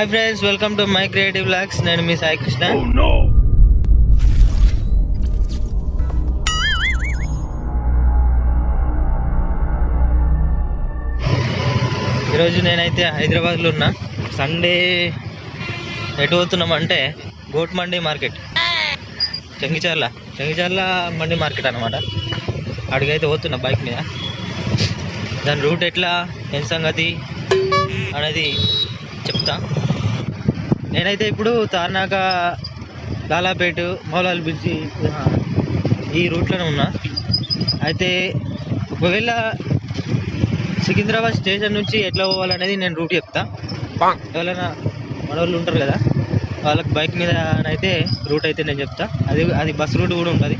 Hi friends, welcome to my creative vlogs. నేను మీ సాయి కృష్ణ. ఈరోజు నేనైతే హైదరాబాద్లో ఉన్నా. సండే ఎటు పోతున్నామంటే గోట్ మండి మార్కెట్, చెంగిచర్ల మండి మార్కెట్ అనమాట. అడిగైతే పోతున్నా బైక్ మీద. దాని రూట్ ఎట్లా, ఏం సంగతి అనేది చెప్తా. నేనైతే ఇప్పుడు తార్నాక, లాలాపేట, మౌలాలి బ్రిడ్జి ఈ రూట్లోనే ఉన్నా. అయితే ఒకవేళ సికింద్రాబాద్ స్టేషన్ నుంచి ఎట్లా పోవాలనేది నేను రూట్ చెప్తా. ఎవరైనా మన వాళ్ళు ఉంటారు కదా, వాళ్ళకి బైక్ మీద అయితే రూట్ అయితే నేను చెప్తా. అది బస్ రూట్ కూడా ఉంటుంది.